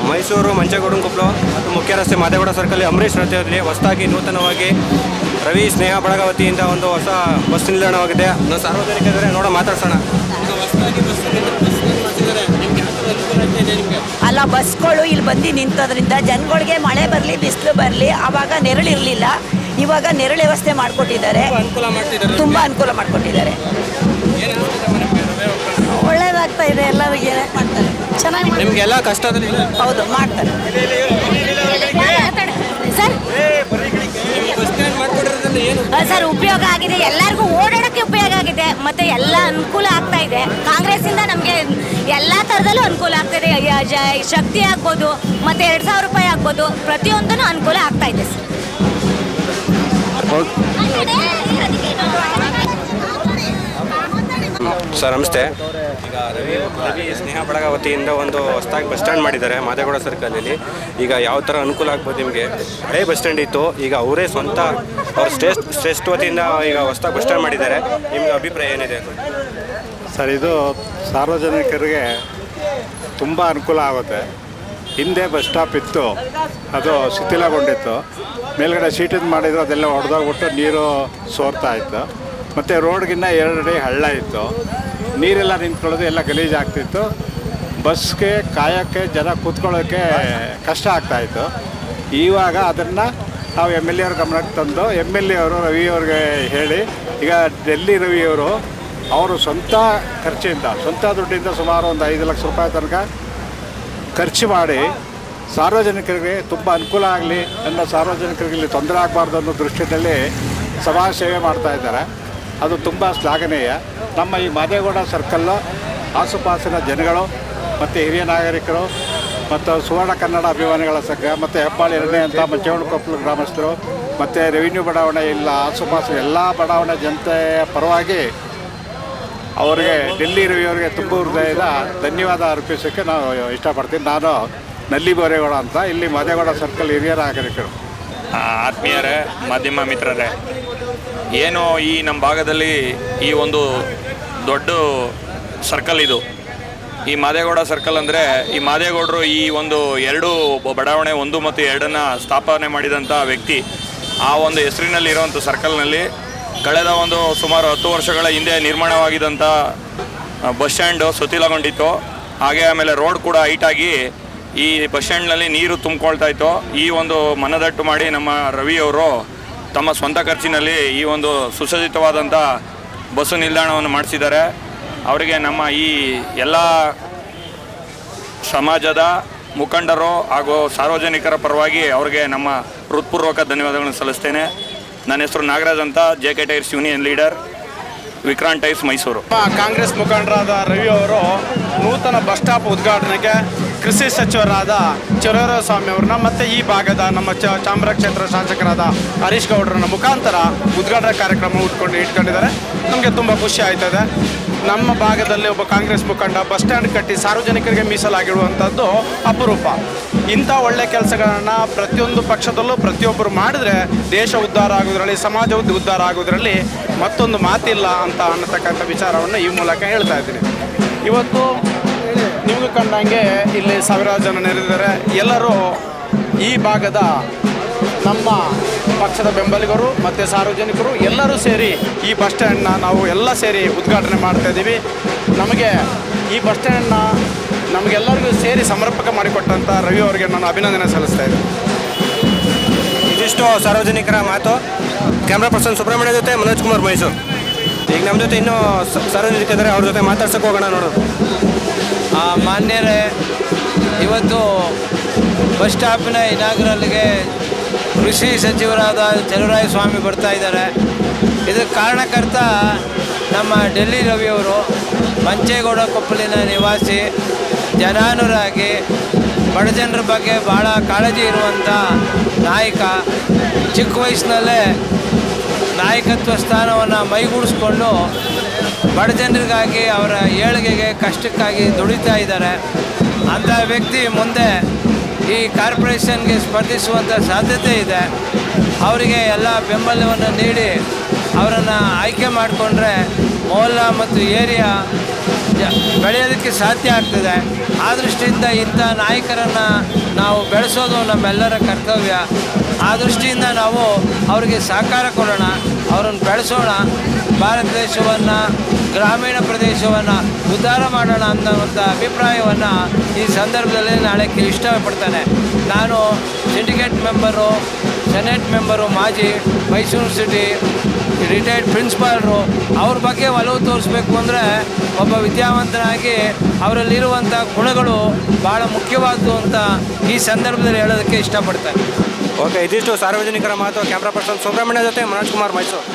ಮೈಸೂರು ಮಂಚೇಗೌಡನ ಕೊಪ್ಪಲು ಮತ್ತು ಮುಖ್ಯ ರಸ್ತೆ ಮಾದೇಗೌಡ ಸರ್ಕಲ್ ಅಂಬರೀಷ್ ರಸ್ತೆಯಲ್ಲಿ ಹೊಸದಾಗಿ ನೂತನವಾಗಿ ರವಿ ಸ್ನೇಹ ಬಳಗ ವತಿಯಿಂದ ಒಂದು ಹೊಸ ಬಸ್ ನಿಲ್ದಾಣವಾಗಿದೆ. ನಾವು ಸಾರ್ವಜನಿಕರಿಗೆ ಮಾತಾಡ್ಸೋಣ. ಅಲ್ಲ, ಬಸ್ಗಳು ಇಲ್ಲಿ ಬಂದು ನಿಂತೋದ್ರಿಂದ ಜನಗಳಿಗೆ ಮಳೆ ಬರಲಿ ಬಿಸಿಲು ಬರಲಿ ಆವಾಗ ನೆರಳಿರಲಿಲ್ಲ. ಇವಾಗ ನೆರಳು ವ್ಯವಸ್ಥೆ ಮಾಡಿಕೊಟ್ಟಿದ್ದಾರೆ, ತುಂಬ ಅನುಕೂಲ ಮಾಡಿಕೊಟ್ಟಿದ್ದಾರೆ. ಒಳ್ಳೇದಾಗ್ತಾ ಇದೆ ಎಲ್ಲರಿಗೆ. ಚೆನ್ನಾಗಿ ನಿಮಗೆಲ್ಲ ಕಷ್ಟದಲ್ಲಿ ಹೌದು ಮಾಡ್ತಾರೆ ಸರ್. ಉಪಯೋಗ ಆಗಿದೆ, ಎಲ್ಲರಿಗೂ ಓಡಾಡೋಕ್ಕೆ ಉಪಯೋಗ ಆಗಿದೆ, ಮತ್ತೆ ಎಲ್ಲ ಅನುಕೂಲ ಆಗ್ತಾ ಇದೆ. ಕಾಂಗ್ರೆಸ್ಸಿಂದ ನಮಗೆ ಎಲ್ಲ ಥರದಲ್ಲೂ ಅನುಕೂಲ ಆಗ್ತಾ ಇದೆ. ಶಕ್ತಿ ಆಗ್ಬೋದು, ಮತ್ತೆ 2,000 ರೂಪಾಯಿ ಆಗ್ಬೋದು, ಪ್ರತಿಯೊಂದೂ ಅನುಕೂಲ ಆಗ್ತಾ ಇದೆ ಸರ್. ನಮಸ್ತೆ. ಈಗ ರವಿ ಸ್ನೇಹ ಬಳಗ ವತಿಯಿಂದ ಒಂದು ಹೊಸದಾಗಿ ಬಸ್ ಸ್ಟ್ಯಾಂಡ್ ಮಾಡಿದ್ದಾರೆ ಮಾದೇಗೌಡ ಸರ್ಕಲಲ್ಲಿ. ಈಗ ಯಾವ ಥರ ಅನುಕೂಲ ಆಗ್ಬೋದು ನಿಮಗೆ? ಹಳೆ ಬಸ್ ಸ್ಟ್ಯಾಂಡ್ ಇತ್ತು, ಈಗ ಅವರೇ ಸ್ವಂತ ಅವ್ರ ಸ್ಟೇಸ್ಟ್ ವತಿಯಿಂದ ಈಗ ಹೊಸದಾಗಿ ಬಸ್ ಸ್ಟ್ಯಾಂಡ್ ಮಾಡಿದ್ದಾರೆ. ನಿಮ್ಗೆ ಅಭಿಪ್ರಾಯ ಏನಿದೆ ಸರ್? ಇದು ಸಾರ್ವಜನಿಕರಿಗೆ ತುಂಬ ಅನುಕೂಲ ಆಗುತ್ತೆ. ಹಿಂದೆ ಬಸ್ ಸ್ಟಾಪ್ ಇತ್ತು, ಅದು ಶಿಥಿಲಗೊಂಡಿತ್ತು. ಮೇಲ್ಗಡೆ ಸೀಟಿಂದ ಮಾಡಿದ್ರು, ಅದೆಲ್ಲ ಹೊಡೆದೋಗ್ಬಿಟ್ಟು ನೀರು ಸೋರ್ತಾ ಇತ್ತು. ಮತ್ತು ರೋಡ್ಗಿನ್ನ 2 ಅಡಿ ಹಳ್ಳ ಇತ್ತು, ನೀರೆಲ್ಲ ನಿಂತ್ಕೊಳ್ಳೋದು ಎಲ್ಲ ಗಲೀಜಾಗ್ತಿತ್ತು. ಬಸ್ಗೆ ಕಾಯೋಕ್ಕೆ ಜನ ಕೂತ್ಕೊಳ್ಳೋಕ್ಕೆ ಕಷ್ಟ ಆಗ್ತಾಯಿತ್ತು. ಇವಾಗ ಅದನ್ನು ನಾವು MLA ಅವ್ರ ಗಮನಕ್ಕೆ ತಂದು MLA ಅವರು ರವಿಯವ್ರಿಗೆ ಹೇಳಿ, ಈಗ ಡೆಲ್ಲಿ ರವಿಯವರು ಅವರು ಸ್ವಂತ ಖರ್ಚಿಂದ, ಸ್ವಂತ ದುಡ್ಡಿಂದ ಸುಮಾರು ಒಂದು 5 ಲಕ್ಷ ರೂಪಾಯಿ ತನಕ ಖರ್ಚು ಮಾಡಿ ಸಾರ್ವಜನಿಕರಿಗೆ ತುಂಬ ಅನುಕೂಲ ಆಗಲಿ ಅನ್ನೋ, ಸಾರ್ವಜನಿಕರಿಗೆ ಇಲ್ಲಿ ತೊಂದರೆ ಆಗಬಾರ್ದು ಅನ್ನೋ ದೃಷ್ಟಿಯಲ್ಲಿ ಸಮಾಜ ಸೇವೆ ಮಾಡ್ತಾಯಿದ್ದಾರೆ. ಅದು ತುಂಬ ಶ್ಲಾಘನೀಯ. ನಮ್ಮ ಈ ಮಾದೇಗೌಡ ಸರ್ಕಲ್ಲು ಆಸುಪಾಸಿನ ಜನಗಳು ಮತ್ತು ಹಿರಿಯ ನಾಗರಿಕರು ಮತ್ತು ಸುವರ್ಣ ಕನ್ನಡ ಅಭಿಮಾನಿಗಳ ಸಂಘ ಮತ್ತು ಹೆಬ್ಬಾಳು 2ನೇ ಅಂತ ಮಂಚೇಗೌಡ ಕೊಪ್ಪಲು ಗ್ರಾಮಸ್ಥರು ಮತ್ತು ರೆವಿನ್ಯೂ ಬಡಾವಣೆ ಇಲ್ಲ ಆಸುಪಾಸಿನ ಎಲ್ಲ ಬಡಾವಣೆ ಜನತೆಯ ಪರವಾಗಿ ಅವರಿಗೆ ಡೆಲ್ಲಿ ರವಿಯವರಿಗೆ ತುಂಬ ಹೃದಯದ ಧನ್ಯವಾದ ಅರ್ಪಿಸೋಕ್ಕೆ ನಾವು ಇಷ್ಟಪಡ್ತೀನಿ. ನಾನು ನಲ್ಲಿ ಬೋರೇಗೌಡ ಅಂತ, ಇಲ್ಲಿ ಮಾದೇಗೌಡ ಸರ್ಕಲ್ ಹಿರಿಯ ನಾಗರಿಕರು. ಆತ್ಮೀಯರೇ, ಮಾಧ್ಯಮ ಮಿತ್ರರೇ, ಏನು ಈ ನಮ್ಮ ಭಾಗದಲ್ಲಿ ಈ ಒಂದು ದೊಡ್ಡ ಸರ್ಕಲ್ ಇದು, ಈ ಮಾದೇಗೌಡ ಸರ್ಕಲ್ ಅಂದರೆ ಈ ಮಾದೇಗೌಡರು ಈ ಒಂದು 2 ಬಡಾವಣೆ 1 ಮತ್ತು 2 ಸ್ಥಾಪನೆ ಮಾಡಿದಂಥ ವ್ಯಕ್ತಿ. ಆ ಒಂದು ಹೆಸರಿನಲ್ಲಿರುವಂಥ ಸರ್ಕಲ್ನಲ್ಲಿ ಕಳೆದ ಒಂದು ಸುಮಾರು 10 ವರ್ಷಗಳ ಹಿಂದೆ ನಿರ್ಮಾಣವಾಗಿದ್ದಂಥ ಬಸ್ ಸ್ಟ್ಯಾಂಡು ಶಿಥಿಲಗೊಂಡಿತ್ತು. ಹಾಗೆ ಆಮೇಲೆ ರೋಡ್ ಕೂಡ ಹೈಟಾಗಿ ಈ ಬಸ್ ಸ್ಟ್ಯಾಂಡ್ನಲ್ಲಿ ನೀರು ತುಂಬಿಕೊಳ್ತಾ ಇತ್ತು. ಈ ಒಂದು ಮನದಟ್ಟು ಮಾಡಿ ನಮ್ಮ ರವಿಯವರು ತಮ್ಮ ಸ್ವಂತ ಖರ್ಚಿನಲ್ಲಿ ಈ ಒಂದು ಸುಸಜ್ಜಿತವಾದಂಥ ಬಸ್ಸು ನಿಲ್ದಾಣವನ್ನು ಮಾಡಿಸಿದ್ದಾರೆ. ಅವರಿಗೆ ನಮ್ಮ ಈ ಎಲ್ಲ ಸಮಾಜದ ಮುಖಂಡರು ಹಾಗೂ ಸಾರ್ವಜನಿಕರ ಪರವಾಗಿ ಅವರಿಗೆ ನಮ್ಮ ಹೃತ್ಪೂರ್ವಕ ಧನ್ಯವಾದಗಳನ್ನು ಸಲ್ಲಿಸ್ತೇನೆ. ನನ್ನ ಹೆಸರು ನಾಗರಾಜ್ ಅಂತ, JK tyres union leader, Vikrant tyres Mysuru. Congress ಮುಖಂಡರಾದ ರವಿ ಅವರು ನೂತನ ಬಸ್ ಸ್ಟಾಪ್ ಉದ್ಘಾಟನೆಗೆ ಕೃಷಿ ಸಚಿವರಾದ ಸ್ವಾಮಿ ಅವ್ರನ್ನ ಮತ್ತು ಈ ಭಾಗದ ನಮ್ಮ ಚಾಮರಾಜ ಕ್ಷೇತ್ರ ಶಾಸಕರಾದ ಹರೀಶ್ ಗೌಡ್ರನ್ನ ಮುಖಾಂತರ ಉದ್ಘಾಟನಾ ಕಾರ್ಯಕ್ರಮ ಇಟ್ಕೊಂಡಿದ್ದಾರೆ. ನಮಗೆ ತುಂಬ ಖುಷಿ ಆಯ್ತದೆ. ನಮ್ಮ ಭಾಗದಲ್ಲಿ ಒಬ್ಬ ಕಾಂಗ್ರೆಸ್ ಮುಖಂಡ ಬಸ್ ಸ್ಟ್ಯಾಂಡ್ ಕಟ್ಟಿ ಸಾರ್ವಜನಿಕರಿಗೆ ಮೀಸಲಾಗಿರುವಂಥದ್ದು ಅಪರೂಪ. ಇಂಥ ಒಳ್ಳೆ ಕೆಲಸಗಳನ್ನು ಪ್ರತಿಯೊಂದು ಪಕ್ಷದಲ್ಲೂ ಪ್ರತಿಯೊಬ್ಬರು ಮಾಡಿದ್ರೆ ದೇಶ ಉದ್ಧಾರ ಆಗೋದ್ರಲ್ಲಿ, ಸಮಾಜ ಉದ್ಧಾರ ಆಗೋದ್ರಲ್ಲಿ ಮತ್ತೊಂದು ಮಾತಿಲ್ಲ ಅಂತ ಅನ್ನತಕ್ಕಂಥ ವಿಚಾರವನ್ನು ಈ ಮೂಲಕ ಹೇಳ್ತಾ ಇದ್ದೀನಿ. ಇವತ್ತು ನಿಮಗೂ ಕಂಡಂಗೆ ಇಲ್ಲಿ ಸಾವಿರಾರು ಜನ ನೆರೆದಿದ್ದಾರೆ. ಎಲ್ಲರೂ ಈ ಭಾಗದ ನಮ್ಮ ಪಕ್ಷದ ಬೆಂಬಲಿಗರು ಮತ್ತು ಸಾರ್ವಜನಿಕರು ಎಲ್ಲರೂ ಸೇರಿ ಈ ಬಸ್ ಸ್ಟ್ಯಾಂಡ್ನ ನಾವು ಎಲ್ಲ ಸೇರಿ ಉದ್ಘಾಟನೆ ಮಾಡ್ತಾಯಿದ್ದೀವಿ. ನಮಗೆ ಈ ಬಸ್ ಸ್ಟ್ಯಾಂಡ್ನ ನಮಗೆಲ್ಲರಿಗೂ ಸೇರಿ ಸಮರ್ಪಕ ಮಾಡಿಕೊಟ್ಟಂಥ ರವಿ ಅವರಿಗೆ ನಾನು ಅಭಿನಂದನೆ ಸಲ್ಲಿಸ್ತಾ ಇದ್ದೀನಿ. ಇದಿಷ್ಟು ಸಾರ್ವಜನಿಕರ ಮಾತು. ಕ್ಯಾಮ್ರಾ ಪರ್ಸನ್ ಸುಬ್ರಹ್ಮಣ್ಯ ಜೊತೆ ಮನೋಜ್ ಕುಮಾರ್, ಮೈಸೂರು. ಈಗ ನಮ್ಮ ಜೊತೆ ಇನ್ನೂ ಸಾರ್ವಜನಿಕರಿದ್ದಾರೆ, ಅವ್ರ ಜೊತೆ ಮಾತಾಡ್ಸೋಕೆ ಹೋಗೋಣ. ನೋಡೋದು ಮಾನ್ಯರೇ, ಇವತ್ತು ಬಸ್ ಸ್ಟಾಪಿನ ಇನಾಗ್ರಲ್ಗೆ ಕೃಷಿ ಸಚಿವರಾದ ಸ್ವಾಮಿ ಬರ್ತಾ ಇದ್ದಾರೆ. ಇದಕ್ಕೆ ಕಾರಣಕರ್ತ ನಮ್ಮ ಡೆಲ್ಲಿ ರವಿಯವರು, ಮಂಚೇಗೌಡ ಕೊಪ್ಪಲಿನ ನಿವಾಸಿ, ಜನಾನುರಾಗಿ, ಬಡಜನರ ಬಗ್ಗೆ ಭಾಳ ಕಾಳಜಿ ಇರುವಂಥ ನಾಯಕ. ಚಿಕ್ಕ ವಯಸ್ಸಿನಲ್ಲೇ ನಾಯಕತ್ವ ಸ್ಥಾನವನ್ನು ಮೈಗೂಡಿಸ್ಕೊಂಡು ಬಡಜನರಿಗಾಗಿ, ಅವರ ಏಳಿಗೆಗೆ, ಕಷ್ಟಕ್ಕಾಗಿ ದುಡಿತಾ ಇದ್ದಾರೆ. ಅಂಥ ವ್ಯಕ್ತಿ ಮುಂದೆ ಈ ಕಾರ್ಪೊರೇಷನ್ಗೆ ಸ್ಪರ್ಧಿಸುವಂಥ ಸಾಧ್ಯತೆ ಇದೆ. ಅವರಿಗೆ ಎಲ್ಲ ಬೆಂಬಲವನ್ನು ನೀಡಿ ಅವರನ್ನು ಆಯ್ಕೆ ಮಾಡಿಕೊಂಡ್ರೆ ಮೊಹಲ್ಲಾ ಮತ್ತು ಏರಿಯಾ ಬೆಳೆಯೋದಕ್ಕೆ ಸಾಧ್ಯ ಆಗ್ತದೆ. ಆ ದೃಷ್ಟಿಯಿಂದ ಇಂಥ ನಾಯಕರನ್ನು ನಾವು ಬೆಳೆಸೋದು ನಮ್ಮೆಲ್ಲರ ಕರ್ತವ್ಯ. ಆ ದೃಷ್ಟಿಯಿಂದ ನಾವು ಅವರಿಗೆ ಸಹಕಾರ ಕೊಡೋಣ, ಅವರನ್ನು ಬೆಳೆಸೋಣ, ಭಾರತ ದೇಶವನ್ನು, ಗ್ರಾಮೀಣ ಪ್ರದೇಶವನ್ನು ಉದ್ಧಾರ ಮಾಡೋಣ ಅನ್ನೋಂಥ ಅಭಿಪ್ರಾಯವನ್ನು ಈ ಸಂದರ್ಭದಲ್ಲಿ ನಾಳೆ ಇಷ್ಟಪಡ್ತಾನೆ. ನಾನು ಸಿಂಡಿಕೇಟ್ ಮೆಂಬರು, ಸೆನೆಟ್ ಮೆಂಬರು, ಮಾಜಿ ಮೈಸೂರು ಸಿಟಿ ರಿಟೈರ್ಡ್ ಪ್ರಿನ್ಸಿಪಾಲ್ರು, ಅವ್ರ ಬಗ್ಗೆ ಒಲವು ತೋರಿಸ್ಬೇಕು ಅಂದರೆ ಒಬ್ಬ ವಿದ್ಯಾವಂತನಾಗಿ ಅವರಲ್ಲಿರುವಂಥ ಗುಣಗಳು ಭಾಳ ಮುಖ್ಯವಾದ್ದು ಅಂತ ಈ ಸಂದರ್ಭದಲ್ಲಿ ಹೇಳೋದಕ್ಕೆ ಇಷ್ಟಪಡ್ತೇನೆ. ಓಕೆ, ಇದಿಷ್ಟು ಸಾರ್ವಜನಿಕರ ಮಾತು. ಕ್ಯಾಮ್ರಾ ಪರ್ಸನ್ ಸುಬ್ರಹ್ಮಣ್ಯ ಜೊತೆ ಮನೋಜ್ ಕುಮಾರ್, ಮೈಸೂರು.